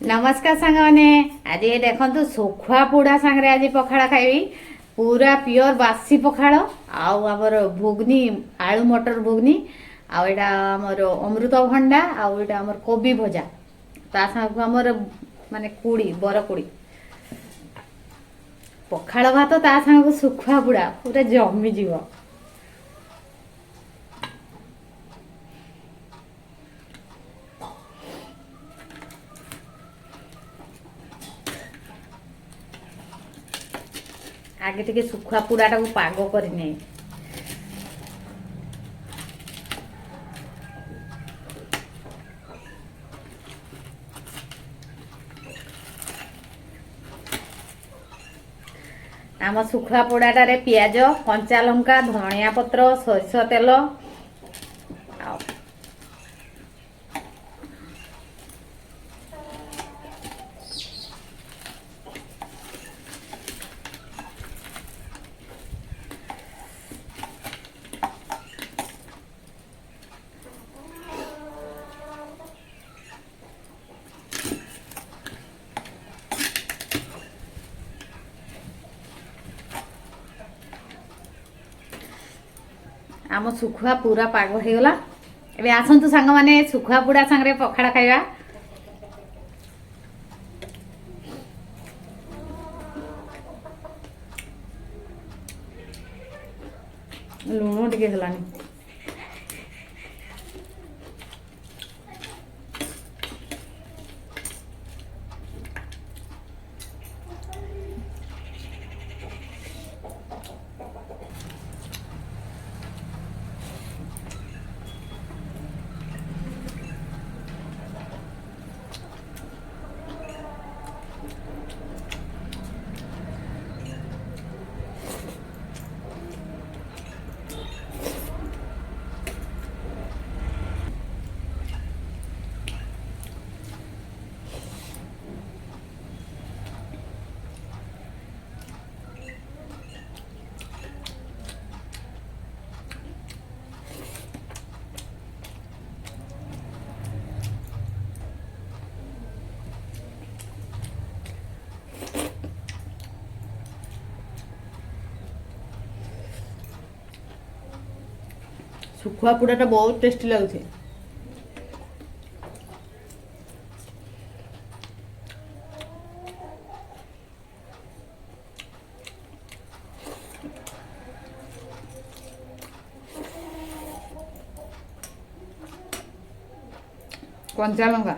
नमस्कार सांग मैंने आज ये देखो सुखुआ पोड़ा सांगे आज पखाड़ खाइबी पूरा प्योर बासी पखाड़ आमर भुगनी आलू मटर भुगनी आईटा आमर अमृतभंडा आईटा आमर कोबी भजा ता सांग आमर माने कुड़ी बरकुड़ी पखाड़ भात ता सांग सुखुआ पोड़ा पूरा जमी जीव। आगे टे सुखुआ पोड़ाटा को पाग करने आम सुखुआ पोड़ाटारे पियाज कंचा लंका धनिया पत्र सरष तेल आम सुखुआ पूरा पाग हो गला। एबे आसंतु सांग माने सुखुआ पोड़ा सांगरे पखाड़ खाइबा। लुण टिके हलानी सुखुआ पोड़ाटा बहुत टेस्टी लगुचे। कंचा लंका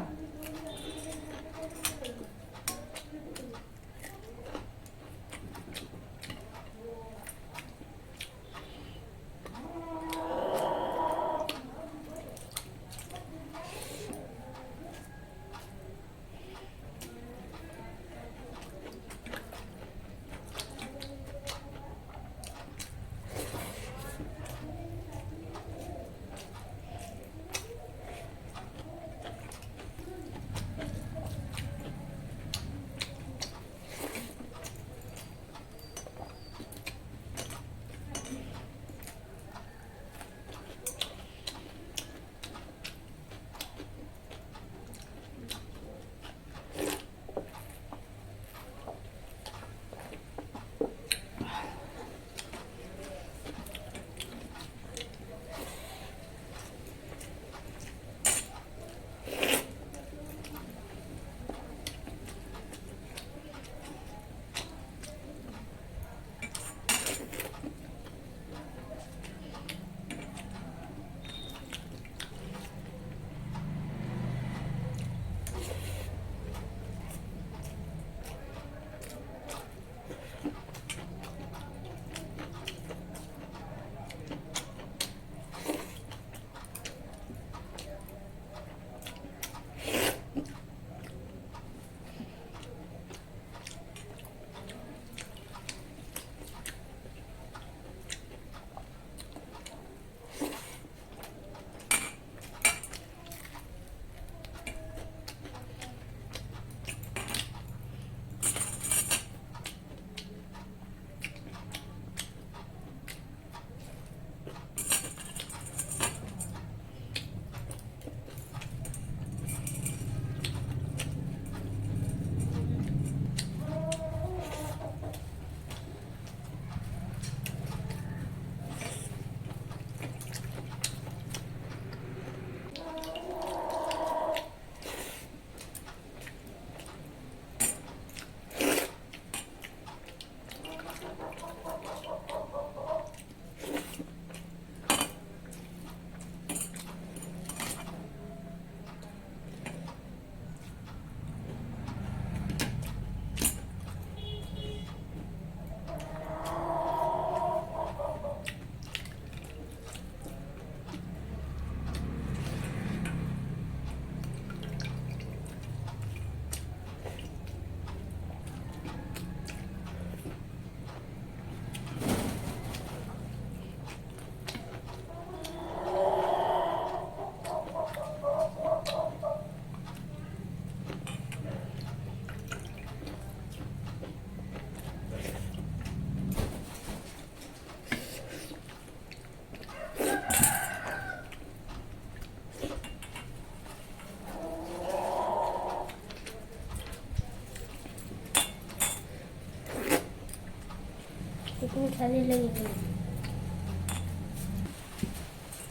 कितनी खाली लगेगी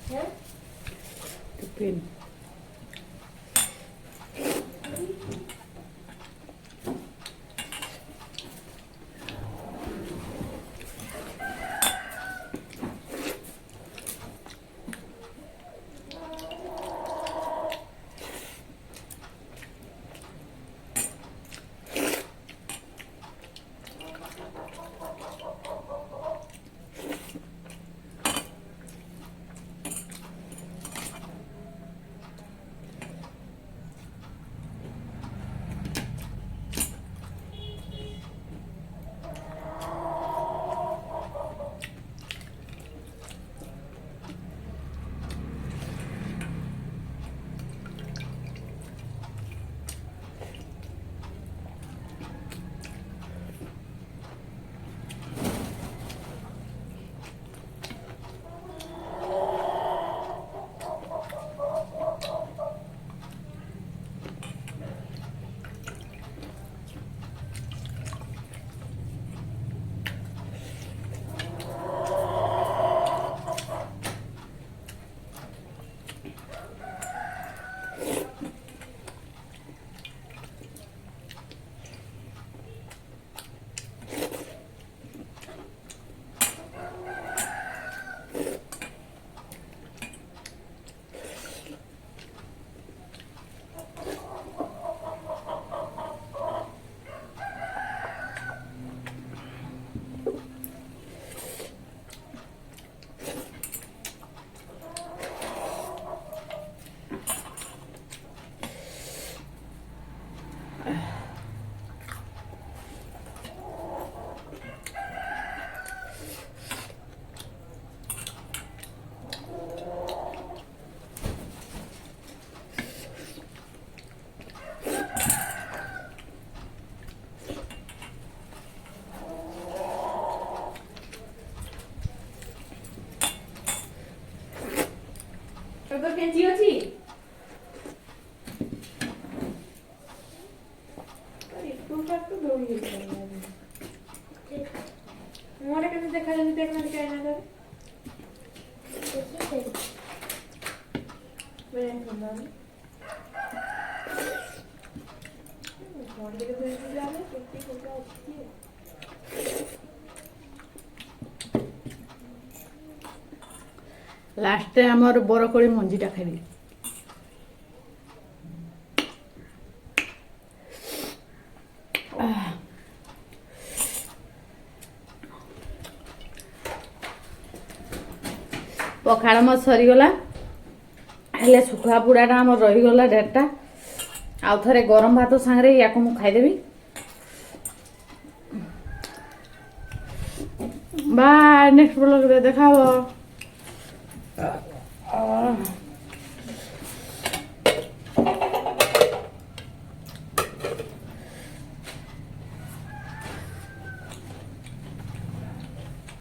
है? टिफिन तो कैंची अछि अरे तुम तक तो दौड़ी गई मोरे कैसे देखा जाए देखना क्या ना कर मैं सुनना मोरे के देख जा रहे कितनी कोका अच्छी है लास्ट आमर बरकोड़ी मंजीटा खाइली पखाड़ मत सरीगला हेले सुखा पुड़ाटा आमर रहीगला ढेरटा आउ थरे गरम भात सांगरे या मु खाइदेवी बाय नेक्स्ट ब्लॉग रे देखाबो